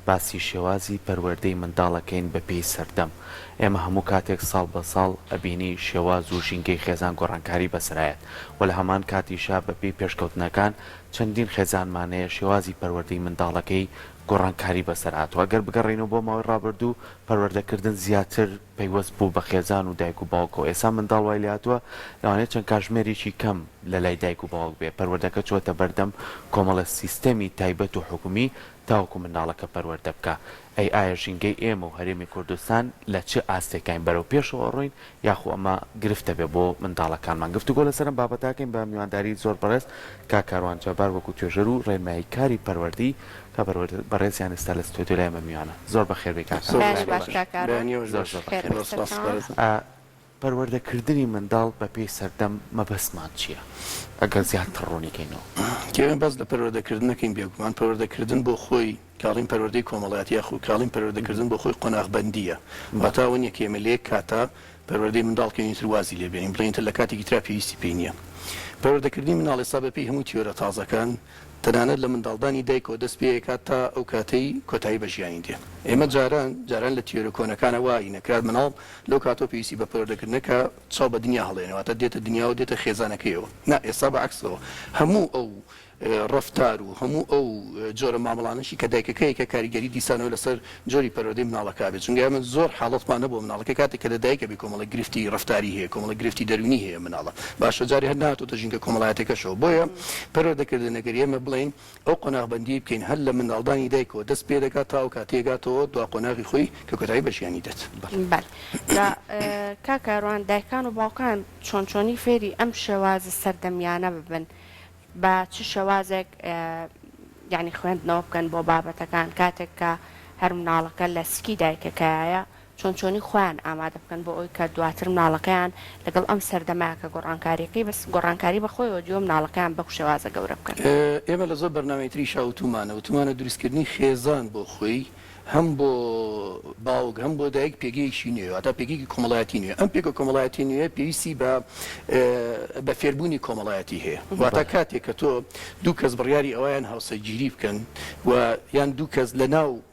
باسی شێوازی پەروەردەی منداڵەکەین بە پێی سەردەم. ئێمە هەموو کاتێک ساڵ بە ساڵ ئەبینی شێواز و ژینگەی خێزان گۆڕانکاری بەسرایەت و لە هەمان کاتیشا بەپێی پێشکەوتنەکان چەندین خێزانمانەیە شێوازی پەروەردەی منداڵەکەی گۆڕانکاری بەسەرهاتوە. ئەگەر بگەڕێنەوە بۆ ماوەی ڕابردوو پەروەردەکردن زیاتر پەیوەست بوو بە خێزان و دایک و باوکەوە. ئێستا منداڵ وای لاتوە لەوانەیە چەند کاتژمێرێکی کەم لە لای دایک و باوک بێ. پەروەردەکە چۆتە بەردەم کۆمەڵە سیستەمی تایبەت و حکومی تاوەکو منداڵەکە پەروەردە بکە. ئەی ئایا ژینگەی ئێمە و هەرێمی کوردستان لە چه ئاستێکین بەرەو پێشەوە ڕۆین یاخو ئەمە گرفتە بێ بۆ منداڵەکانمان. گفتوگۆ لەسەرم بابەتاکەین بە میوانداری زۆر بەڕێز کاروان جەبار وەکو توێژەر و ڕێنمایی کاری پەروەردەی کە بەڕێزیان ئێستا لە ستۆدیۆ لای ئێمە میوانە. زۆر بەخێربێ پەروەردەکردنی منداڵ بە پێی سەردەم مەبەستمان چییە؟ ئەگەر زیاتر ڕوونیکەینەوە کێوێن بەس لە پەروەردەکردنەکەین بێگومان پەروەردەکردن بۆ خۆی کاڵین پەروەردەی کۆمەڵایەتی یاخو کاڵین پەروەردەکردن بۆ خۆی قۆناغبەندیە. واتاون یەکێمە لێ کاتە پەروەردەی منداڵکەین تر وازی لێ بێنین بڵێن تر لە کاتێکی ترا پێویستی پێی نییە. پەروەردەکردنی منداڵ ئێستا بەپێی هەموو تیۆرە تازەکان تەنانەت لە منداڵدانی دایکەوە دەست پێکات تا ئەو کاتەی کۆتایی بە ژیانی دێ. ئێمە جاران لە تیۆرە کۆنەکانە وای نەکرات مناڵ لەو کاتۆ پێویستی بە پەروەردەکردنەکە چاو بە دنیا هەڵێنەوە دێتە دنیا و دێتە خێزانەکەیەوە. نا ئێستا بەعکسەوە هەموو ئەو ڕفتار و هەموو ئەو جۆرە مامەڵانشی کە دایکەکەیکە کاریگەری دیسانەوە لەسەر جۆری پەروەردەی مناڵەکە بێت. چونکە ئێمە زۆر حاڵەتمان نەبووە مناڵەکە کاتێک کە لە دایکە بێ کۆمەڵە گرفتی ڕفتاری هەیە کۆمەڵە گرفتی دەرونی هەیە مناڵە باشە جاری هەر ناتۆتە ژینگە کۆمەڵایەتەکەشەوە. بۆیە پەروەردەکردنەگەری ئێمە بڵێن ئەو قۆناغبەندی بکەین هەر لە منداڵدانی دایکەوە دەست پێ دەکات تا ئەو کاتێگاتەوە دوا قۆناغی خۆی کە کۆتایی بە ژیانی دێت. کاروان دایکان و باوکان چۆنچۆنی فێری ئەم شێوازە سەردەمیانە ببن بە چ شێوازێک یعنی خوێندنەوە بکەن بۆ بابەتەکان کاتێک کە هەر مناڵەکە لە سکی دایکەکەیە چۆنچۆنی خۆیان ئامادە بکەن بۆ ئەوی کە دواتر مناڵەکەیان لەگەڵ ئەم سەردەمایەکە گۆڕانکاریەکەی بەس گۆڕانکاری بەخۆیەوە دیۆ مناڵەکەیان بەو شێوازە گەورە بکەن. ئێمە لە زۆر بەرنامەی تریشا وتمانە دروستکردنی خێزان بۆ خۆی هەم بۆ باوک هەم بۆ دایک پێگەیشی نوێ تا پێگەیەکی کۆمەڵایەتی نوێ. ئەم پێگە کۆمەڵایەتی نوێ پێویستی بە فێربوونی کۆمەڵایەتی هەیە. واتە کاتێک کە تۆ دوو کەس بڕیاری ئەویان هاوسەرگیری بکەن و یان دوو کەس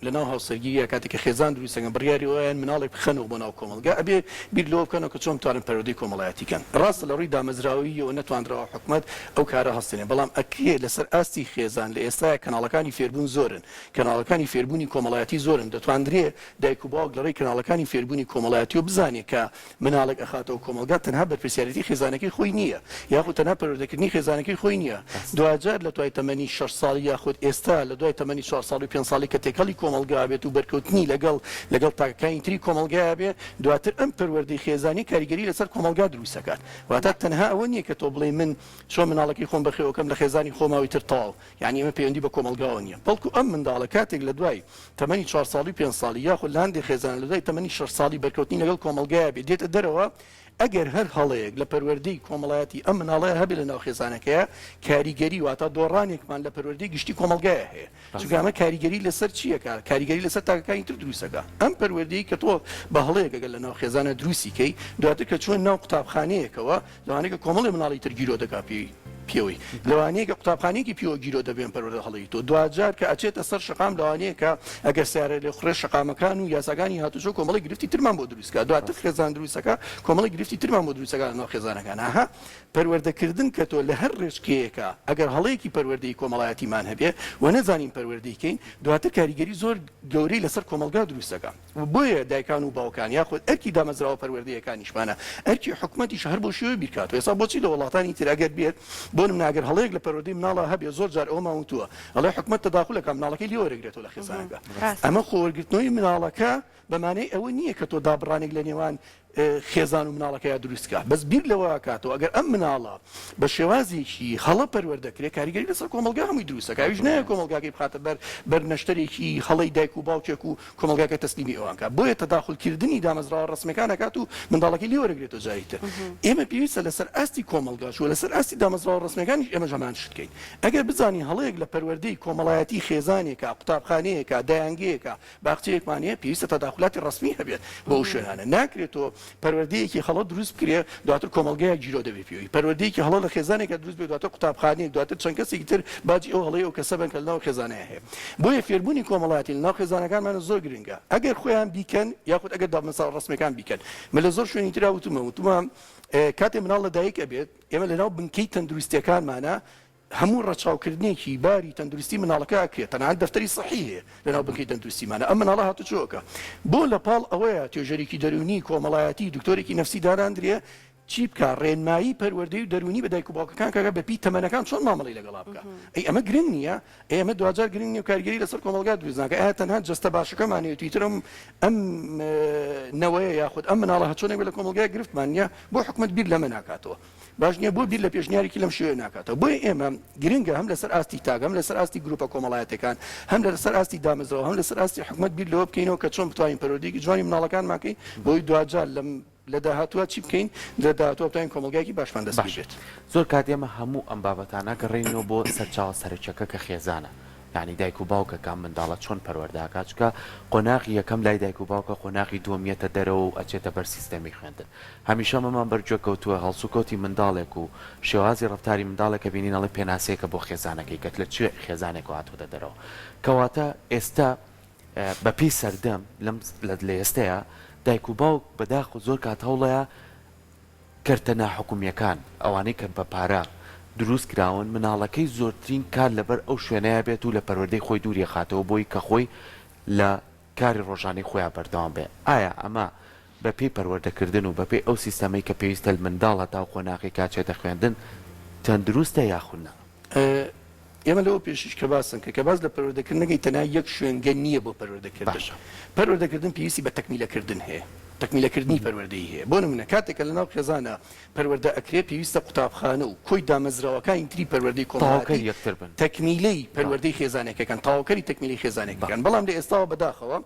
لەناو هاوسەرگیریە کاتێک کە خێزان دروستەکەن بڕیاری ئەویان مناڵێک بخەنەوە بۆ ناو کۆمەلگا ئەبێ بیر لەوە بکەنەوە کە چۆن بتوانن پەروەردەی کۆمەڵایەتیکەن. ڕاستە لە ڕووی دامەزراویەوە نەتوانراوە حکومەت ئەو کارە هەستێنێ بەڵام ئەکرێ لەسەر ئاستی خێزان لە ئێستا کەناڵەکانی فێربوون زۆرن کەناڵەکانی فێربوونی کۆمەڵایەتی زۆرن دەتوانرێ دایک و باوک لەڕێی کەناڵەکانی فێربوونی کۆمەڵایەتی و بزانێت کە مناڵێک ئەخاتەوە کۆمەلگا تەنها بەرپرسیارەتی خێزانەکەی خۆی نییە یاخود تەنها پەروەردەکردنی خێزانەکەی خۆی نییە. دوجار لە دوای تەمەنی 6 ساڵی یاخود ئێستا لە دوای تەمەنی 4 ساڵی 5 ساڵی کە تێکەڵی کۆمەلگا بێت و بەرکەوتنی لەگەڵ تاکەکانی تری کۆمەلگا بێ دواتر ئەم پەروەردەی خێزانی کاریگەری لەسەر کۆمەلگا دروستەکات. واتە تەنها ئەوە نییە کە تۆ بڵێ من چۆن مناڵەکەی خۆم بەخێوەکەم لە خێزانی خۆماوی تر تاڵ یعنی ئەمە پەیوەندی بە کۆمەلگاوە نییە بەڵکو ئەم منداڵە کاتێک لە دوای تەمەنی 4 ساڵی 5 ساڵی یاخود لە هەندێک خێزان لە دوای تەمەنی 6 ساڵی بەرکەوتنی لەگەڵ کۆمەلگایە بێت دێتە دەرەوە ئەگەر هەر هەڵەیەک لە پەروەردەی کۆمەڵایەتی ئەم مناڵەیە هەبێت لە ناو خێزانەکەیە کاریگەری واتە دۆڕانێکمان لە پەروەردەی گشتی کۆمەلگایە هەیە. چونکە ئەمە کاریگەری لەسەر چیەکە کاریگەری لەسەر تاکەکانی تر دروستەکە. ئەم پەروەردەی کە تۆ بە هەڵەیەک ئەگەر لە ناو خێزانە دروستیکەی دواتر کە چۆن ناو قوتابخانەیەکەوە لەوانەیە کە کۆمەڵی مناڵی تر گیرۆ دەکا پێوەی لەوانەیە کە قوتابخانەیەکی پێوە گیرۆ دەبێن پەروەردە هەڵەی تۆ دوجار کە ئەچێتە سەر شقام لەوانەیە کە ئەگەر سیارە لێ خوڕێ شقامەکان و یاساگانی هاتوچۆ کۆمەڵی گرفتی ترمان بۆ دروستکە دواتر خێزان دروستەکە کۆمەڵی گرفتی ترمان بۆ دروستەکە لە ناو خێزانەکان. ئاها پەروەردەکردن کە تۆ لە هەر ڕێژکەیەکە ئەگەر هەڵەیەکی پەروەردەی کۆمەڵایەتیمان هەبێ و نەزانین پەروەردەیکەین دواتر کاریگەری زۆر گەورەی لەسەر کۆمەلگا دروستەکە. بۆیە دایکان و باوکان یاخود ئەرکی دامەزراوە پەروەردەیەکانیشمانە ئەرکی حکومەتی شەهر بۆ شێوەی بیرکات. ئێستا بۆچی لە وڵاتانی تر ئەگەر بێت بۆ نمونەگەر هەڵەیەک لە پەروەردەی مناڵە هەبێ زۆر جار ئەوە ماوەتووە ئەڵێ حکومەت تەداخولەکە مناڵەکەی لێوەرەگرێتەوە لە خێزانەکە. ئەمە خۆوەرگرتنەوەی مناڵەکە بەمانەی ئەوە نییە کە تۆ دابڕانێک لە نێوان خێزان و مناڵەکەی دروستکە بەس بیر لەوە کاتەوە ئەگەر ئەم مناڵە بە شێوازێکی هەڵە پەروەردەکرێت کاریگەری لەسەر کۆمەلگا هەمووی دروستەکە. ئەویش نایە کۆمەلگاکەی بخاتە بەر نەشتەرێکی هەڵەی دایک و باوکێک و کۆمەلگاکە تەسلیمی ئەوانکە. بۆیە تەداخولکردنی دامەزراوە ڕسمیەکان ئەکات و منداڵەکەی لێوەرەگرێتەوە جاری تر. ئێمە پێویستە لەسەر ئاستی کۆمەلگاش و لەسەر ئاستی دامەزراوە ڕسمیەکانیش ئێمە ژەمان شتکەین. ئەگەر بزانین هەڵەیەک لە پەروەردەی کۆمەڵایەتی خێزانێکە قوتابخانەیەکە دایانگەیەکە باخچەیەکمانەیە پێویستە تەداخولاتی ڕسمی هەبێت بۆ ئەو شوێنانە. ناکرێتەوە پەروەردەیەکی هەڵە دروست بکرێ دواتر کۆمەڵگەیە گیرۆ دەبێت پێوی پەروەردەیەکی هەڵە لە خێزانێکە دروست بێت دواتر قوتابخانەیەک دواتر چەند کەسێکی تر باجی ئەو هەڵەیە و کەسە بن کە لەناو خێزانەیە هەیە بۆیە فێربوونی کۆمەڵایەتی لەناو خێزانەکانمان زۆر گرنگە ئەگەر خۆیان بیکەن یاخود ئەگەر دامەزراوە ڕسمیەکان بیکەن من لە زۆر شوێنی ترا وتمە کاتێ مناڵ لە دایک ئەبێت ئێمە لەناو بنکەی تەندروستیەکانمانە هەموو ڕەچاوکردنێکی باری تەندروستی مناڵەکە ئەکرێت تەنانەت دەفتەری سەحی هەیە لەناو بنکەی تەندروستیمانە ئەم مناڵە هاتوچۆکە بۆ لە پاڵ ئەوەیە توێژەرێکی دەرونی کۆمەڵایەتی دکتۆرێکی نەفسی داناندرێ چی بکە ڕێنمایی پەروەردەی و دەرونی بە دایک و باوکەکان کەگە بەپی تەمەنەکان چۆن مامەڵی لەگەڵا بکە ئەی ئەمە گرنگ نییە ئێمە دوجار گرنگ نیە و کارگەری لەسەر کۆمەلگا دروست ناکە ئایا تەنها جەستە باشەکەمانەیە تویترم ئەم نەوەیە یاخود ئەم مناڵە هەچۆنێک لە کۆمەلگای گرفتمان نیە بۆ حکومەت بیر لەمە ناکاتەوە باش نییە بۆ بیر لە پێشنیارێکی لەم شوێ ناکاتەوە بۆیە ئێمە گرنگە هەم لەسەر ئاستی تاگ هەم لەسەر ئاستی گروپە کۆمەڵایەتەکان هەم لەسەر ئاستی دامەزرەوە هەم لەسەر ئاستی حکومەت بیر لەوە بکەینەوە کە چۆن بتوانین پەروەردەیەکی جوانی مناڵەکان ماکەین بۆی دوجار لە داهاتوە چی بکەین لە داهاتوە بتوانین کۆمەلگایەکی باشمان دەست بێت زۆر کات ئێمە هەموو ئەم بابەتانە گەڕێینەوە بۆ سەرچاوە سەرچەکە کە خێزانە یعنی دایک و باوکەکان منداڵە چۆن پەروەردەکات چکە قۆناغی یەکەم لای دایک و باوکە قۆناغی دووەمیەتە دەرەوە و ئەچێتە بەر سیستەمی خوێندن هەمیشە مەمان بەرجۆ کەوتووە هەڵسوکۆتی منداڵێک و شێوازی ڕفتاری منداڵێکە بینین ئەڵێ پێناسەیەکە بۆ خێزانەکەی کەت لە چێ خێزانێک هاتووەتە دەرەوە کەواتە ئێستا بەپێی سەردەم لە ئێستەیە دایک و باوک بەداخ و زۆر کات هەوڵەیە کەرتە ناحکومیەکان ئەوانەی کە بە پارە دروست کراون مناڵەکەی زۆرترین کار لەبەر ئەو شوێنەیە بێت و لە پەروەردەی خۆی دووری خاتەوە بۆی کە خۆی لە کاری ڕۆژانەی خۆیان بەردەوام بێ ئایا ئەمە بەپێی پەروەردەکردن و بەپێی ئەو سیستەمەی کە پێویستە منداڵە تا قۆناغی کاچێتە خوێندن تەندروستە یاخودنا ئێمە لەوە پێشش کە باسن کە باز لە پەروەردەکردنەکەی تەنها یەک شوێنگە نییە بۆ پەروەردەکردن پەروەردەکردن پێویستی بە تەکمیلەکردن هەیە تەکمیلەکردنی پەروەردەی هەیە بۆ نمونە کاتێکە لەناو خێزانە پەروەردە ئەکرێ پێویستە قوتابخانە و کۆی دامەزراوەکانی تری پەروەردەی کۆمەڵایەتی یەکتر بن تەکمیلەی پەروەردەی خێزانێکەکەن تاواکەری تەکمیلی خێزانێکەکەن بەڵام لە ئێستاوە بەداخەوە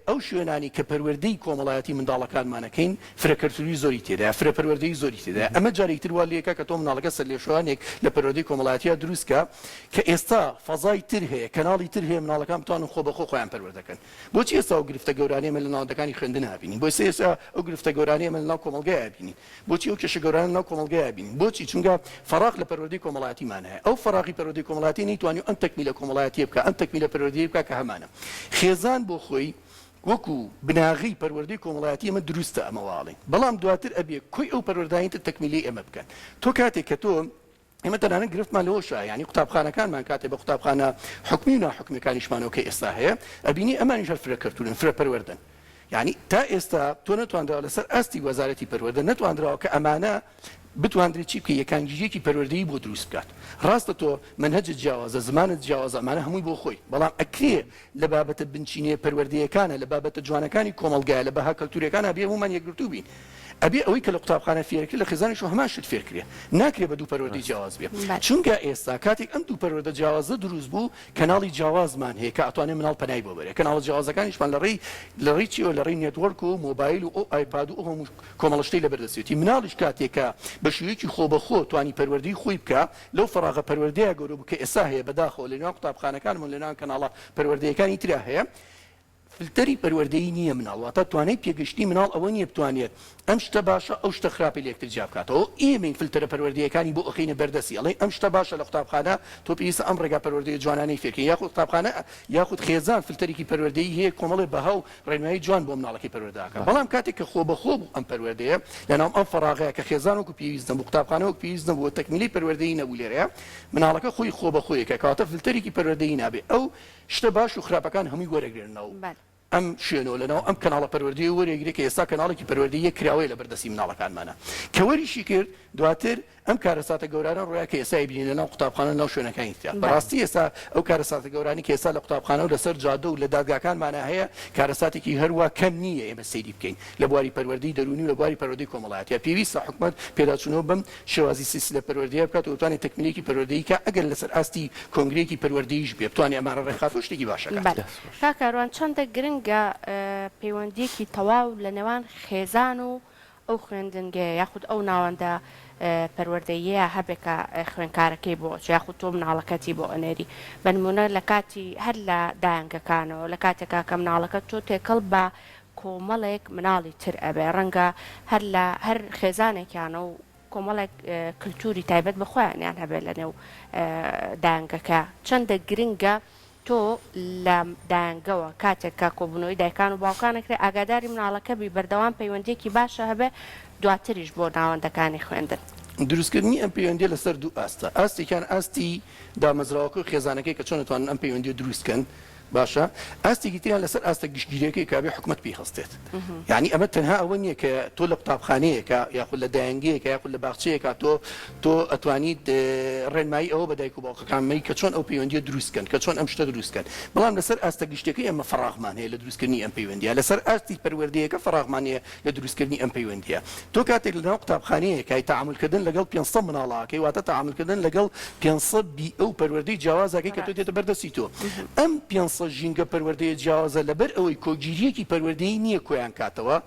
ئەو شوێنانی کە پەروەردەی کۆمەڵایەتی منداڵەکانمانەکەین فرەکەرتوری زۆری تێدا فرەپەروەردەی زۆری تێدا ئەمە جارێکتر وا لەکە کە تۆ مناڵەکە سەر لێشوانێک لە پەروەردەی کۆمەڵایەتیە دروستکە کە ئێستا فەزای تر هەیە کەناڵی تر هەیە مناڵەکان بتوانن خۆ بەخۆ خۆیان پەروەردەکەن بۆچی ئێستا ئەو گرفتە گەورانەیە لە ناوەندەکانی خوێندن هابینین بۆی ئێستا ئەو گرفتە گەورانەیە لە ناو کۆمەلگای هابینین بۆچی ئەو کێشە گەورانە ناو کۆمەلگای هابینین بۆچی چونکە فەراغ لە پەروەردەی کۆمەڵایەتیمان هەیە ئەو فەراغی پەروەردەی کۆمەڵایەتی نەیتوانێت ئەم تەکمیلە کۆمەڵایەتی بکە ئەم تەکمیلە پەروەردەی بکە کە هەمانە خێزان بۆ خۆی وەکو بناغی پەروەردەی کۆمەڵایەتی ئەمە دروستە ئەمەواڵین بەڵام دواتر ئەبێ کۆی ئەو پەروەردەیەتە تەکمیلی ئێمە بکەن تۆ کاتێک کە تۆ ئێمە تەنانەت گرفتمان لەوە شایە ینی قوتابخانەکانمان کاتێک بە قوتابخانە حکمی و ناحکمیەکانیشمانەوە کە ئێستا هەیە ئەبینی ئەمانیش فرەکەرتوون فرەپەروەردن یعنی تا ئێستا تۆ نەتوانراوە لەسەر ئاستی وەزارەتی پەروەردە نەتوانراوە کە ئەمانە بتواندرێت چی بکە یەکانگیریەکی پەروەردەیی بۆ دروست بکات ڕاستە تۆ منهەجت جیاوازە زمانت جیاوازە ئەمانە هەمووی بۆ خۆی بەڵام ئەکرێ لە بابەتە بنچینەیە پەروەردەیەکانە لە بابەتە جوانەکانی کۆمەلگایە لە بەها کەلتوریەکان ئەبێ هەموومان یەکگرتوو بین ئەبێ ئەوەی کە لە قوتابخانە فێرکرد لە خێزانیش هەمان شت فێرکرێ ناکرێ بە دوو پەروەردەی جیاواز بێ چونکە ئێستا کاتێک ئەم دوو پەروەردە جیاوازە دروست بوو کەناڵی جیاوازمان هەیە کە ئەتوانێت مناڵ پەنای بۆ بەرێ کەناڵە جیاوازەکانیشمان لە ڕێی چیەوە لە ڕێی نێتوەرک و مۆبایل و ئایپاد و هەموو کۆمەڵشتەی لەبەردەستێتی مناڵیش کاتێکە بە شێوەیەکی خۆبەخۆ توانی پەروەردەی خۆی بکە لەو فەراغە پەروەردەیە گەورە بوو کە ئێستا هەیە بەداخەوە لە نێوان قوتابخانەکانمان لە نێوان کەناڵە پەروەردەیەکانی ترا هەیە فلتەری پەروەردەیی نییە مناڵ واتە توانای پێگەشتی مناڵ ئەوە نییە بتوانێت ئەم شتە باشە ئەو شتە خراپی لە یەکتر جیا بکاتەوە ئێمە فلتەرە پەروەردەیەکانی بۆ ئەخینە بەردەسی ئەڵێ ئەم شتە باشە لە قوتابخانە تۆ پێویستە ئەم ڕێگا پەروەردەی جوانانەی فێرکەی یاخود قوتابخانە یاخود خێزان فلتەرێکی پەروەردەیی هەیە کۆمەڵێ بەها و ڕێنمایی جوان بۆ مناڵەکەی پەروەردەکە بەڵام کاتێک کە خۆ بەخۆ بوو ئەم پەروەردەیە لەناو ئەم فەراغەیە کە خێزان وەکو پێویستە بۆ قوتابخانەوەک پێویستە بۆ تەکمیلی پەروەردەیی نەبوو لێرەیە مناڵەکە خۆی خۆ بەخۆیەکە کاتە فلتەرێکی پەروەردەیی نابێ ئەو شتە باش و خراپەکان هەمووی وەرەگرنەوە ئەم شوێنەوە لەناو ئەم کەناڵە پەروەردەی وەرەگرێت کە ئێستا کەناڵێکی پەروەردەیی کراوەیە لە بەردەستی مناڵەکانمانە کە وەریشی کرد دواتر ئەم کارەساتە گەورانە ڕۆیە کە ئێستا بینین لەناو قوتابخانە ناو شوێنەکانی تیا بەڕاستی ئێستا ئەو کارەساتە گەورانی کە ئێستا لە قوتابخانە و لەسەر جادە و لە دادگاکانمانە هەیە کارەساتێکی هەروە کەم نییە ئێمە سەیری بکەین لە بواری پەروەردەی دەرونی و لە بواری پەروەردەی کۆمەڵایەتیە پێویستە حکومەت پێداچوونەوە بم شێوازی سیستە پەروەردەیە بکات و بتوانێت تەکمیلێکی پەروەردەیی کە ئەگەر لەسەر ئاستی کۆنگرێکی پەروەردەییش بێ بتوانێت ئەمانە ڕێکخات و شتێکی باشەکە کا کاروان چەندە گرنگە پەیوەندیەکی تەواو لە نێوان خێزان و ئەو خوێندنگەیە یاخود ئەو ناوەندە پەروەردەیە هەبێکە خوێنکارەکەی بۆ یاخود تۆ مناڵەکەتی بۆ ئەنێری بەنمونە لە کاتی هەر لە دایانگەکانەوە لە کاتێکا کە مناڵەکە تۆ تێکەڵ بە کۆمەڵێک مناڵی تر ئەبێ ڕەنگە هەر خێزانێکیانە و کۆمەڵێک کللتوری تایبەت بەخۆیانیان هەبێت لە نێو دانگەکە چەندە گرنگە تۆ لە دانگەوە کاتێک کا کۆبوونەوەی دایکان و باوکانەکرێ ئاگاداری مناڵەکە بی بەردەوام پەیوەندێکی باشە هەبێ دواتریش بۆ ناوەندەکانی خوێندن. دروستکردنی ئەم پەیوەندی لەسەر دوو ئاستە ئاستێکیان ئاستی دامەزراوەکە و خێزانەکەی کە چۆن دەتوانن ئەم پەیوەندی دروستکەن باشە ئاستێکی تریان لەسەر ئاستە گشتگیریەکەی کابێ حکومت پێی هەستێت یعنی ئەمە تەنها ئەوە نییە کە تۆ لە قوتابخانەیەکە یاخود لە دایانگەیەکە یاخود لە باخچەیەکە تۆ ئەتوانیت ڕێنمایی ئەوە بە دایک و باوکەکانمەی کە چۆن ئەو پەیوەندیە دروستکەن کە چۆن ئەم شتە دروستکەن بەڵام لەسەر ئاستە گشتەکەی ئەمە فراغمان هەیە لە دروستکردنی ئەم پەیوەندیە لەسەر ئاستی پەروەردەیەکە فراغمان هەیە لە دروستکردنی ئەم پەیوەندیە تۆ کاتێک لەناو قوتابخانەیەکای تەعاملکردن لەگەڵ 500 مناڵەکەی واتە تەعاملکردن لەگەڵ 500 بی ئەو پەروەردەی جیاوازەکەی کە تۆ دێتە بەردەستی تۆ ئەم 500 ژینگە پەروەردەیە جیاوازە لەبەر ئەوەی کۆگیریەکی پەروەردەیی نییە کۆیان کاتەوە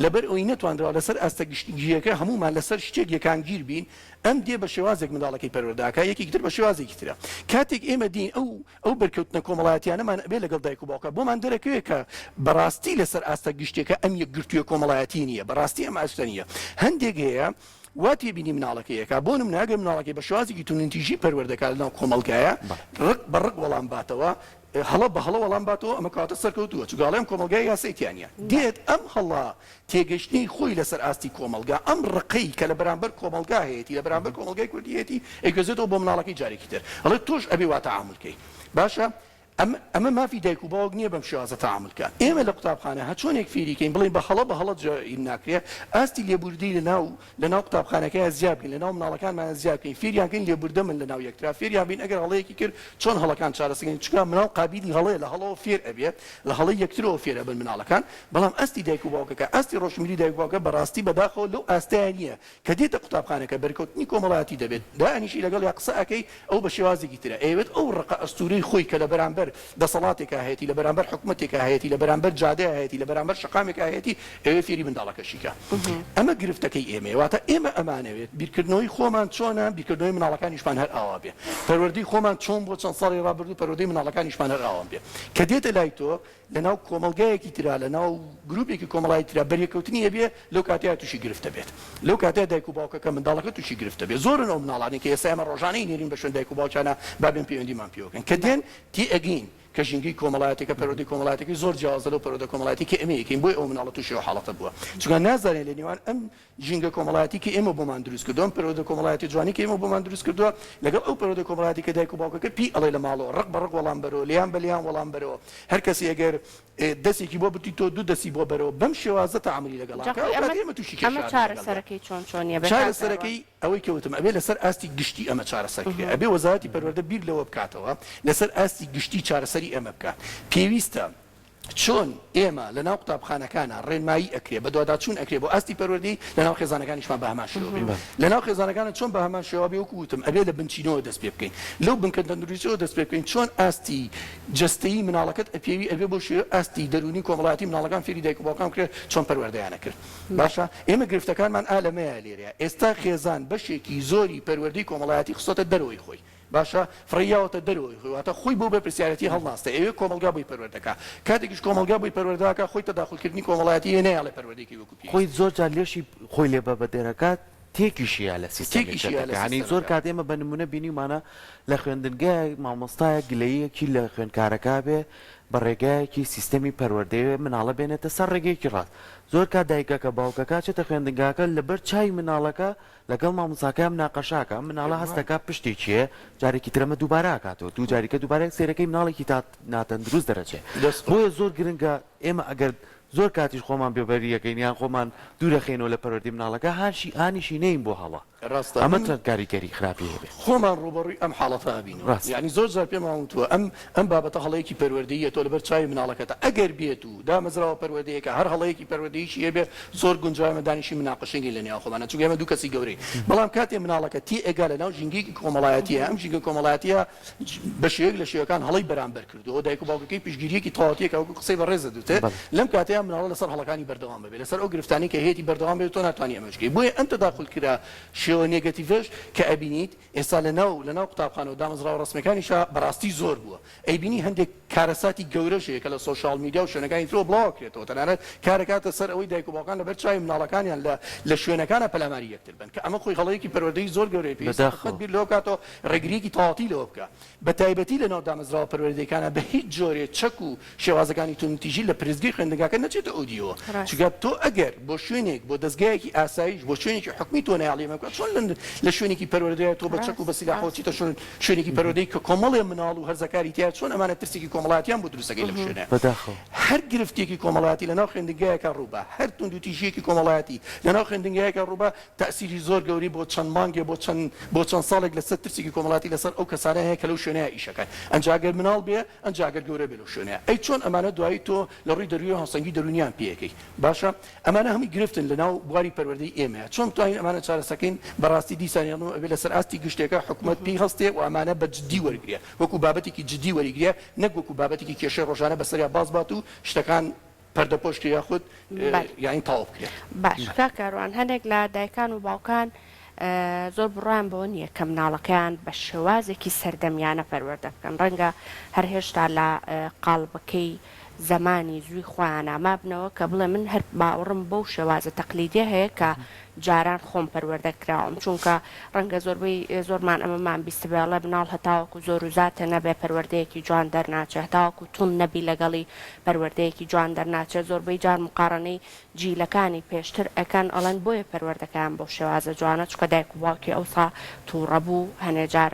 لەبەر ئەوەی نەتواندرەوە لەسەر ئاستە گشتگیریەکە هەمومان لەسەر شتێک یەکان گیر بین ئەم دێ بە شێوازێک منداڵەکەی پەروەردەکە یەکێکی تر بە شێوازێکی ترە کاتێک ئێمە دین ئەو بەرکەوتنە کۆمەڵایەتیانەمان ئەبێ لەگەڵ دایک و باوکە بۆمان دەرەکەوێت کە بەڕاستی لەسەر ئاستە گشتێکە ئەم یەکگرتوویە کۆمەڵایەتی نییە بەڕاستی ئەم ئاستە نییە هەندێک هەیە واتی بینی مناڵەکەیەکە بۆ نمونەگە مناڵەکەی بە شێوازێکی توننتیژی پەروەردەکە لەناو کۆمەڵگایە ڕق بە ڕق وەڵام باتەوە هەڵە بە هەڵە وەڵام باتەوە ئەمە کاتە سەرکەوتووە چگاڵێم کۆمەلگای یاسەیتیانە دێت ئەم هەڵا تێگەشتنی خۆی لەسەر ئاستی کۆمەلگا ئەم ڕقەی کە لە بەرامبەر کۆمەلگا هەیەی لە بەرامبەر کۆمەلگای کوردیەتی ئەیگەزێتەوە بۆ مناڵەکەی جارێکی تر هەڵێ تۆش ئەبێ وا تەعاملکەی باشە ئەمە مافی دایک و باوک نییە بەم شێوازە تەعاملکە ئێمە لە قوتابخانە هە چۆنێک فێریکەین بڵێن بە هەڵە بە هەڵە ناکرێت ئاستی لێبوردی لەناو قوتابخانەکەی زیاد بکەین لەناو مناڵەکانمان زیاد بکەین فێریانکەین لێبوردە من لەناو یەکترا فێریان بین ئەگەر هەڵەیەکی کرد چۆن هەڵەکان چارەسەکەین چکە مناڵ قابیلی هەڵەیە لە هەڵەوە فێر ئەبێت لە هەڵەی یەکترەوە فێر ئەبن مناڵەکان بەڵام ئەستی دایک و باوکەکە ئەستی ڕۆژمیری دایک و باوکە بەڕاستی بەداخەوە لەو ئاستایان نییە کە دێتە قوتابخانەکە بەرکەوتنی کۆمەڵایەتی دەبێت دائنیشی لەگەڵ یا قسە ئەەکەی ئەو بە شێوازێکی ترە ئەوێت ئەو ڕقە ئەستوورەی خۆی کە لە بەرامبەر دەسەڵاتێک هەیەی لە بەرامبەر حکومەتێکە هەیەی لە بەرامبەر جادەیە هەیەی لە بەرامبەر شقامێک هەیەی ئەوێ فێری منداڵەکەشیکە ئەمە گرفتەکەی ئێمە واتە ئێمە ئەمانەوێت بیرکردنەوەی خۆمان چۆنە بیرکردنەوەی مناڵەکانیشمان هەر ئاوا بێ پەروەردەی خۆمان چۆن بۆ چەند ساڵی ڕابردوو پەروەردەی مناڵەکانیشمان هەر ئاوا بێ کە دێتە لای تۆ لەناو کۆمەلگایەکی ترا لەناو گروپێکی کۆمەڵای ترا بەریەکەوتنی هەبێ لەو کاتەیە تووشی گرفتە بێت لەو کاتەیە دایک و باوکەکە منداڵەکە تووشی گرفتە بێت زۆرن ئەو مناڵانی کە ئێستا ئێمە ڕۆژانەی نێرین بە شوێن دایک و باوکانە بابێن پەیوەندیمان پێوەکەن کە دێن تی ئەگەین کە ژینگەی کۆمەڵایەتێکە پەروەردەی کۆمەڵایەتێکی زۆر جیاوازە لەو پەروەردە کۆمەڵایەتی کە ئێمە یەکەین بۆی ئەو مناڵە تووشی ئەو حاڵەتە بووە چونکە نازانێت لە نێوان ئەم ژینگە کۆمەڵایەتی کە ئێمە بۆمان دروست کردووە پەروەردە کۆمەڵایەتی جوانی کە ئێمە بۆمان دروست کردووە لەگەڵ ئەو پەروەردە کۆمەڵایەتی کە دایک و باوکەکە پی ئەڵێ لە ماڵەوە ڕق بە ڕق وەڵام بەرەوە لیان بە لیان وەڵام بەرەوە هەر کەسی ئەگەر دەستێکی بۆ بتی تۆ دوو دەستی بۆ بەرەوە بەم شێوازە تەعاملی لەگەڵاکە ئێمە تووشی ئەمە چارەسەرەکەی چۆنیە چارەسەرەکەی ئەوەی کەوتم ئەبێ لەسەر ئاستی گشتی ئەمە چارەسەرکرێ ئەبێ وەزارەتی پەروەردە بیر لەوە بکاتەوە لەسەر ئاستی گشتی چارەسەری ئەمە بکات پێویستە چۆن ئێمە لەناو قوتابخانەکانە ڕێنمایی ئەکرێ بە دوواداچوون ئەکرێ بۆ ئاستی پەروەردەی لەناو خێزانەکانیشمان بە هەمان شێوە بێ لەناو خێزانەکانە چۆن بە هەمان شێوە بێ وەکو وتم ئەبێ لە بنچینەوە دەست پێ بکەین لەو بنکە تەندروستیەوە دەست پێ بکەین چۆن ئاستی جەستەیی مناڵەکەت ئەپێوی ئەبێ بۆ شێوە ئاستی دەرونی کۆمەڵایەتی مناڵەکان فێری دایک و باوکان کرێ چۆن پەروەردەیانە کرد باشە ئێمە گرفتەکانمان ئالەمەیە لێرەیە ئێستا خێزان بەشێکی زۆری پەروەردەی کۆمەڵایەتی خستۆتە دەرەوەی خۆی باشە فڕیاوەتە دەرەوەی خۆیواتە خۆی بۆ بە پرسیارەتی هەڵناستە ئەوێ کۆمەلگا بۆی پەروەردەکە کاتێکیش کۆمەلگا بۆی پەروەردەکە خۆی تەداخلکردنی کۆمەڵایەتی نەیاڵێ پەروەردەیەکی وەکو پێ خۆی زۆر جار لێشی خۆی لێ بە بەدێرەکات تێکیشیە لە سیستەمەکانی زۆر کات ئێمە بە نمونە بینیمانە لە خوێندنگای مامۆستایە گلەیەکی لە خوێندکارەکە بێ بە ڕێگایەکی سیستەمی پەروەردەیە مناڵە بێنێتە سەر ڕێگەیەکی ڕاست زۆر کات دایکەکە باوکەکە چێتە خوێندنگاکە لەبەر چای مناڵەکە لەگەڵ مامۆستاکەم ناقەشاکە مناڵە هەستەکە پشتی چیە جارێکی ترەمە دووبارە کاتەوە دوو جاریکە دووبارە سێرەکەی مناڵێکی ناتەندروست دەرەچێت بۆیە زۆر گرنگە ئێمە ئەگەر زۆر کاتیش خۆمان بێبەریەکەین یان خۆمان دوورەخێنەوە لە پەروەردەی مناڵەکە هانیشی نەین بۆ هەڵە ئەمە چەند کاریگەری خراپی هەبێت خۆمان ڕوبەڕووی ئەم حاڵەتە ئابینەوە یعنی زۆر جار پێمان وتووە ئەم بابەتە هەڵەیەکی پەروەردەیە تۆ لەبەر چاوی مناڵەکەتە ئەگەر بێت و دامەزراوە پەروەردەیەکە هەر هەڵەیەکی پەروەردەیەکی هەبێ زۆر گونجاومە دانیشی مناقەشەی لە نێو خۆمانە چونکە ئێمە دوو کەسی گەورەی بەڵام کاتێ مناڵەکە تی ئێگا لەناو ژینگەیەکی کۆمەڵایەتیە ئەم ژینگە کۆمەڵایەتیە بە شێوەیەک لە شێوەکان هەڵەی بەرامبەر کردووە دایک و باوکەکەی پشتگیریەکی تەواوەتیەکە وەکو قسەی بەڕێزە دوتێ لەم کاتەیە مناڵە لەسەر هەڵەکانی بەردەوام بێت لەسەر ئەو گرفتانی کە هەیەی بەردەوام بێت تۆ ناتوانانی ئەمەش بکەیت بۆیە ئەم تەداخل کرا شێوە نێگەتیڤش کە ئەبینیت ئێستا لەناو قوتابخانە و دامەزراوە ڕسمەکانیشا بەڕاستی زۆر بووە ئەیبینی هەندێک کارەساتی گەورەشەیە کە لە سۆشال میدیا و شوێنەکانی ترۆ بڵاوکرێتەوە تەنانەت کارەکاتە سەر ئەوەی دایک و باوکان لەبەر چاوی منداڵەکانیان لە شوێنەکانە پەلاماری یەکتر بن کە ئەمە خۆی هەڵەیەکی پەروەردەی زۆر گەورەی پێویستە بیر لەوە کاتەوە ڕێگریەکی تەواتی لەوە بکە بە تایبەتی لەناو دامەزراوە پەروەردەیەکانە بە هیچ جۆرێ چەک و شێوازەکانی تونتیژی لە پرزگی خوێندنگاکە نەچێتە ئۆدیۆ چونکە تۆ ئەگەر بۆ شوێنێک بۆ دەستگایەکی ئاسایش بۆ شوێنێکی حکومی تۆ نەیاڵێمە بکات چۆن لە شوێنێکی پەروەردەیە تۆ بە چەک و بە سیلاحەوە چیتە شوێنێکی پەروەردەی کە کۆمەڵێ مناڵ و هەرزەکاری تیا چۆن ئەمانە ترسێکی کۆمەڵاتیان بۆ دروستەکەی لەم شوێنە هەر گرفتێکی کۆمەڵاتی لەناو خوێندنگایەکە ڕووبە هەر توندوتیژیەکی کۆمەڵایەتی لەناو خوێندنگایەکە ڕووبە تەئسیری زۆر گەوری بۆ چەند مانگێ بۆ چەند ساڵێک لەسەر ترسێکی کۆمەڵاتی لەسەر ئەو کەسانە هەیە کە لەو شوێنەیە ئیشەکەن ئەنجاگەر مناڵ بێ ئەنجاگەر گەورە بێ لەو شوێنەیە ئەی چۆن ئەمانە دوایی تۆ لە ڕووی دەروی هەڵسەنگی دەرونیان پێیەکەی باشە ئەمانە هەمووی گرفتن لەناو بواری پەروەردەی ئێمەیە چۆن توانین ئەمانە چارەسەکەین بەڕاستی دیسانیانەوە ئەبێ لەسەر ئاستی گشتێکە حکوومەت پێی هەستێ و ئەمانە بە جددی وەرگرێ وەکو بابەتێکی جددی وەرگرێ نەک وەکو بابەتێکی کێشەی ڕۆژانە بەسەریا باز بات و شتەکان پەردەپۆشتی یاخود یانی تاو بکرێت باش کاروان هەندێک لە دایکان و باوکان زۆر بڕیان بۆ نییە کە مناڵەکەیان بە شێوازێکی سەردەمیانە پەروەردە بکەن ڕەنگە هەر هێشتا لە قاڵبەکەی زمانی زووی خۆیان ئاما بنەوە کە بڵێ من هەر باوەڕم بەو شێوازە تەقلیدیە هەیە کە جاران خۆم پەروەردەکراوم چونکە ڕەنگە زۆرمان ئەمەمان بیستە بێڵە مناڵ هەتاوەکو زۆر و زاتە نەبێ پەروەردەیەکی جوان دەرناچێت هەتاوەکو تون نەبی لەگەڵی پەروەردەیەکی جوان دەرناچێت زۆربەی جار مقارنەی جیلەکانی پێشتر ئەکەن ئەڵەن بۆیە پەروەردەکەیان بۆ شێوازە جوانە چکە دایک و باوکی ئەوسا تووڕەبوو هەنێجار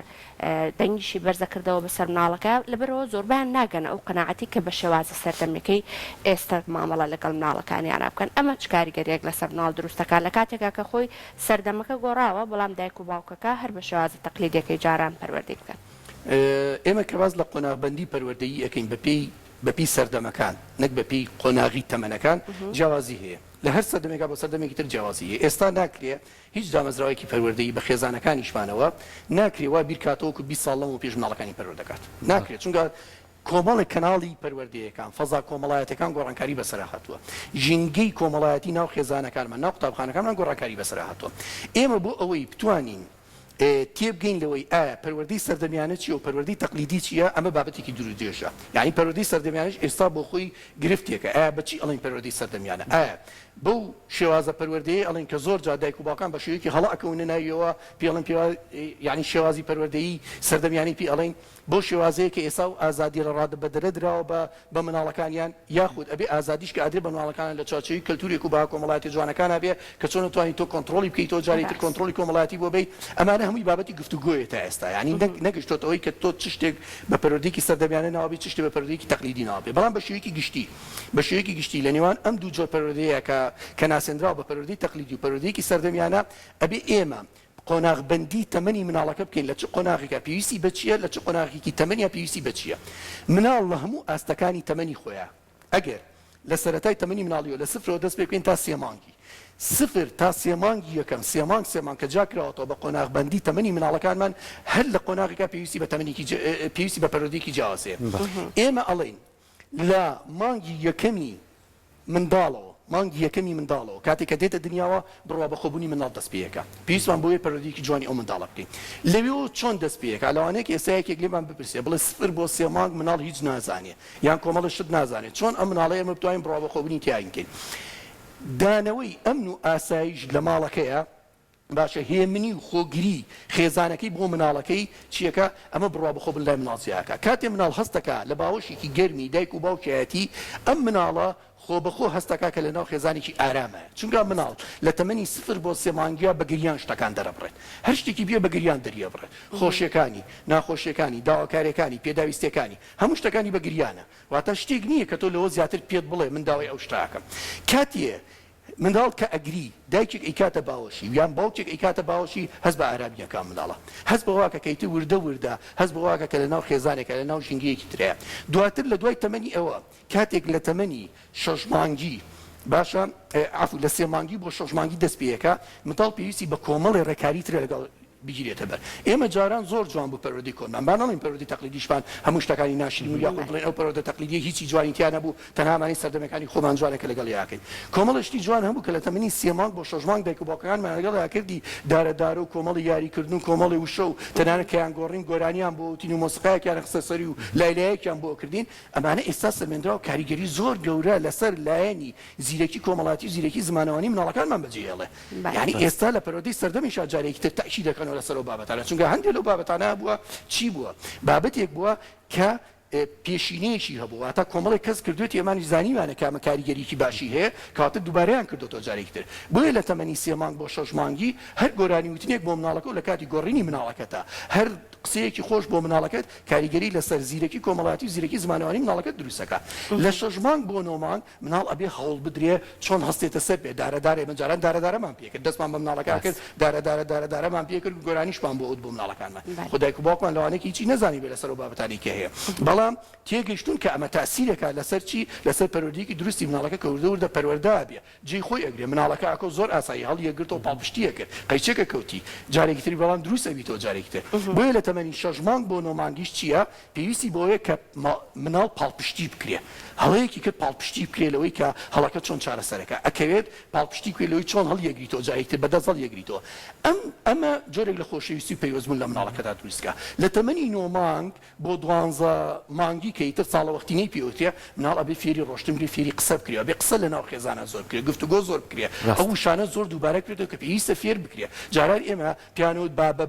دەنگیشی بەرزەکردەوە بەسەر مناڵەکە لەبەرەوە زۆربیان ناگەن ئەو قەناعەتی کە بە شێوازە سەردەمیەکەی ئێستا مامەڵە لەگەڵ مناڵەکانیان بکەن ئەمە چ کاریگەریەک لەسەر مناڵ دروستەکە لە کاتێکا کە خۆی سەردەمەکە گۆڕاوە بەڵام دایک و باوکەکە هەر بە شێوازە تەقلیدیەکەی جاران پەروەردەی بکەن ئێمە کە باز لە قۆناغبەندی پەروەردەیی ئەەکەین بەپێی سەردەمەکان نەک بەپێی قۆناغی تەمەنەکان جیاوازی هەیە لە هەر سەردەمێکا بۆ سەردەمێکی تر جیاوازی هەیە ئێستا ناکرێ هیچ دامەزراوەیەکی پەروەردەیی بە خێزانەکانیشمانەوە ناکرێ وا بیرکاتەوەکو 20 ساڵ لەمەوە پێش مناڵەکانی پەروەردە دەکات ناکرێت چونکە کۆمەڵی کەناڵی پەروەردەیەکان فەزا کۆمەڵایەتەکان گۆڕانکاری بەسەرا هاتووە ژینگەی کۆمەڵایەتی ناو خێزانەکانمان ناو قوتابخانەکانمان گۆڕانکاری بەسەرا هاتووە ئێمە بۆ ئەوەی بتوانین تێبگەین لەوەی ئایا پەروەردەی سەردەمیانە چیە و پەروەردەی تەقلیدی چیە ئەمە بابەتێکی دوور درێژە یعنی پەروەردەی سەردەمیانەش ئێستا بۆ خۆی گرفتێکە ئایا بەچی ئەڵێن پەروەردەی سەردەمیانە ئایا بەو شێوازە پەروەردەیە ئەڵێن کە زۆر جا دایک و باوکان بە شێوەیەکی هەڵە ئەکەونە ناویەوە پێڵێن یعنی شێوازی پەروەردەیی سەردەمیانی پێ ئەڵێن بۆ شێوازەیە کە ئێستا و ئازادی لە ڕادە بەدرە دراوە بە مناڵەکانیان یاخود ئەبێ ئازادیش کە ئادرێ بە مناڵەکان لە چاچەوی کەلتوریەک و با کۆمەڵایەتی جوانەکانە بێ کە چۆن توانی تۆ کۆنتڕۆلی بکەیتەوە جاری تر کۆنتڕۆلی کۆمەڵایەتی بۆ بیت ئەمانە هەمووی بابەتی گفتوگۆیە تا ئێستا یعنی نەگەشتۆتەوەی کە تۆ چ شتێک بە پەروەردەیەکی سەردەمیانە ناوابێت چ شتێک بە پەروەردەیەکی تەقلیدی ناوابێت بەڵام بە شێوەیەکی گشتی لە نێوان ئەم دوو جۆر پەروەردەیە کە ناسێنراوە بە پەروەردەی تەقلیدی و پەروەردەیەکی سەردەمیانە ئەبێ ئێمە قۆناغبەندی تەمەنی مناڵەکە بکەین لە چ قۆناغێکە پێویستی بچیە لە چ قۆناغێکی تەمەنیە پێویستی بچیە مناڵ لە هەموو ئاستەکانی تەمەنی خۆیان ئەگەر لە سەرەتای تەمەنی مناڵیەوە لە سفرەوە دەست پێ بکەین تا 3 مانگی سفر تا 3 مانگی یەکەم 3 مانگ کە جاکراوەتەوە بە قۆناغبەندی تەمەنی مناڵەکانمان هەر لە قۆناغێکە پێویستی بە تەمەنیکی پێویستی بە پەروەردەیەکی جیاوازەیە ئێمە ئەڵێن لە مانگی یەکەمی منداڵەوە مانگی یەکەمی منداڵەوە کاتێک کە دێتە دنیاوە بڕوا بە خۆبوونی منداڵ دەست پێیەکە پێویستمان بۆیە پەروەردەیەکی جوانی ئەو منداڵە بکەین لەوێەوە چۆن دەست پێیەکە لەوانەیە کە ئێستایەکێک لێمان بپرسێ بڵێ 0 بۆ 3 مانگ مناڵ هیچ نازانێ یان کۆمەڵە شت نازانێت چۆن ئەم مناڵەیە ئێمە بتوانین بڕوا بە خۆبوونی تیاین بکەین دانەوەی ئەمن و ئاسایش لە ماڵەکەیە باشە هێمنی و خۆگیری خێزانەکەی بۆ مناڵەکەی چیەکە ئەمە بڕوا بخۆ بن لای مناڵزیاکە کاتێ مناڵ هەستەکە لە باوەشێکی گەرمی دایک و باوکایەتی ئەم مناڵە خۆ بەخۆ هەستەکە کە لە ناو خێزانێکی ئارامە چونکە مناڵ لە تەمەنی 0 بۆ 3 مانگیا بە گریان شتەکان دەرەبڕێت هەر شتێکی بێ بە گریان دەریەبڕێت خۆشیەکانی ناخۆشیەکانی داواکاریەکانی پێداویستەکانی هەموو شتەکانی بە گریانە واتە شتێک نییە کە تۆ لەوە زیاتر پێت بڵێ من داوای ئەو شتاکەم کاتیە منداڵ کە ئەگری دایکێک ئەیکاتە باوەشی یان باوکێک ئەیکاتە باوەشی هەست بە ئارامیەکان منداڵە هەست بەواکە کەیتە وردە هەست بەواکە کە لە ناو خێزانێکە لە ناو ژینگەیەکی ترەیە دواتر لە دوای تەمەنی ئەوە کاتێک لە تەمەنی 6 مانگی باشە عفو لە 3 مانگی بۆ 6 مانگی دەست پێیەکە منداڵ پێویستی بە کۆمەڵی ڕێکاری ترە لەگەڵ بگیرێتە بەر ئێمە جاران زۆر جوان بوو پەروەردەی کۆنمان با نەڵێن پەروەردەی تەقلیدیشمان هەموو شتەکانی ناشرین و یاخود بڵێن ئەو پەروەردە تەقلیدیە هیچی جوانیتیان نەبوو تەنها مانای سەردەمیەکانی خۆمان جوانەکە لەگەڵ یاکەین کۆمەڵ شتی جوان هەبوو کە لە تەمەنی 3 مانگ بۆ 6 مانگ دایک و باوکەکانمان لەگەڵ یاکردی دارەدارە و کۆمەڵی یاریکردن و کۆمەڵی وشە و تەنانەت کەیان گۆڕین گۆرانیان بۆ وتین و مۆسیقایەکیان خستە سەری و لایلایەکیان بۆ کردین ئەمانە ئێستا سەرمێنرا و کاریگەری زۆر گەورە لەسەر لایەنی زیرەکی کۆمەڵاتی و زیرەکی زمانەوانی مناڵەکانمان بەجێهێڵێ یعنی ئێستا لە پەروەردەی سەردەمیشا جارێکی تر تاکید دەکەنەوە لەسەر ئەو بابەتانە چونکە هەندێک لەو بابەتانە بووە چی بووە بابەتێک بووە کە پێشینەیەکی هەبوو واتە کۆمەڵی کەس کردوێت ئێمانی زانیوانە کامە کاریگەریکی باشی هەیە کاتە دووبارەیان کردوەوە جارێکی تر بۆیە لە تەمەنی 3 مانگ بۆ 6 مانگی هەر گۆرانی وتنێک بۆ مناڵەکە و لە کاتی گۆڕینی مناڵەکەتە هەر قسەیەکی خۆش بۆ مناڵەکەت کاریگەری لەسەر زیرەکی کۆمەڵاتی و زیرەکی زمانەوانی مناڵەکەت دروستەکە لە 6 مانگ بۆ 9 مانگ مناڵ ئەبێ هەوڵ بدرێ چۆن هەستێتە سەر بێ دارەدارێ من جاران دارەدارەمان پێ کرد دەستمان بە مناڵەکان کرد دارەدارەمان پێ کرد گۆرانیشمان بۆ ئەوت بۆ مناڵەکانمان خدای و باوکمان لەوانەیەکی هیچی نەزانی بێ لەسەر ئەو بابەتانی کە هەیە بەڵام تێگەیشتون کە ئەمە تاسیرێکە لەسەر چی لەسەر پەروەردەیەکی دروستی مناڵەکە کە وردە پەروەردە بێ جێی خۆی ئەگرێ مناڵەکە ئاکۆ زۆر ئاسایی هەڵیەگرتەوە پاڵپشتیە کرد قەیچێکە کەوتی جارێکی تری بەڵام دروست ئەبیتەوە جارێکی تر بۆیە لە تەمەنی 6 مانگ بۆ 9 مانگیش چییە پێویستی بۆیە کە مناڵ پاڵپشتی بکرێ هەڵەیەکی کرد پاڵپشتی بکرێ لەوەی کە هەڵەکە چۆن چارەسەرەکە ئەکەوێت پاڵپشتی بکرێ لەوەی چۆن هەڵیەگریتەوە جارێکی تر بەدەست هەڵیەگریتەوە ئەمە جۆرێک لە خۆشەویستی و پەیوەستبوون لە مناڵەکەدا دروستکە لە تەمەنی 9 مانگ بۆ 12 مانگی کە ئیتر ساڵەوەختینەی پێوتێ مناڵ ئەبێ فێری ڕۆشتن بکرێ فێری قسە بکرێ ئەبێ قسە لە ناو خێزانە زۆر بکرێ گفتوگۆ زۆر بکرێ ئەو وشانە زۆر دووبارە کرێتەوە کە پێویستە فێر بکرێ جاران ئێمە پیانۆ بابە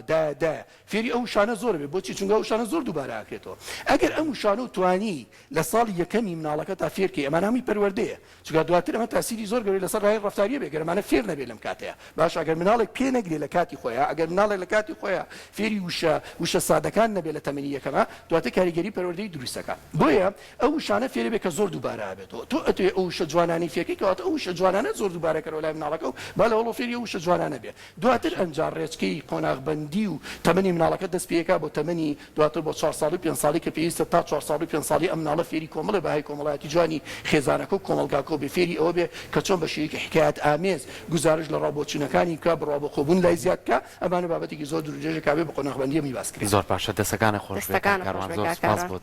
دایە فێری ئەو وشانە زۆر بێ بۆچی چونکە وشانە زۆر دووبارە ئاکرێتەوە ئەگەر ئەم وشانە توانی لە ساڵی یەکەمی مناڵەکە تا فێرکە ئەمە هەمی پەروەردەیە چونکە دواتر ئەمە تاسیری زۆر گەورەی لەسەر ڕای ڕەفتاریە بێ گەرمانە فێر نەبێ لەم کاتەیە باش ئەگەر مناڵێک پێ نەگرێ لە کاتی خۆیان ئەگەر مناڵێک لە کاتی خۆیان فێری وشە سادەکان نەبێ لە تەمەنی یەکەمە دواتر کاریگەری پەروەردەی دروستەکە بۆیە ئەو وشانە فێرە بێ کە زۆر دووبارە ئابێتەوە تۆ ئەتوێ ئەو وشە جوانانی فێرکەی کەواتە ئەو وشە جوانانە زۆر دووبارە کەرەوە لای مناڵەکە و با لە وەڵۆ فێری ئەو وشە جوانانە بێ دواتر ئەنجار ڕێچکەی قۆناغبەندی و تەمەنی مناڵەکە دەست پێکا بۆ تەمەنی دواتر بۆ 4 ساڵی 5 ساڵی کە پێویستە تا 4 ساڵی 5 ساڵی ئەم مناڵە فێری کۆمەڵە بەهای کۆمەڵایەتی جوانی خێزانەکە و کۆمەلگاکۆ بێ فێری ئەوە بێ کە چۆن بە شێوەیەکی حکایەت ئامێز گزارش لە ڕابۆچوونەکانی کا بڕوا بە خۆبوون لای زیاد کە ئەمانە بابەتێکی زۆر درێژە کابێ بە قۆناغبەندی میواز کرێت زۆر باشە دەسەکانە خۆش بێت کاروان زۆر سپاس بۆ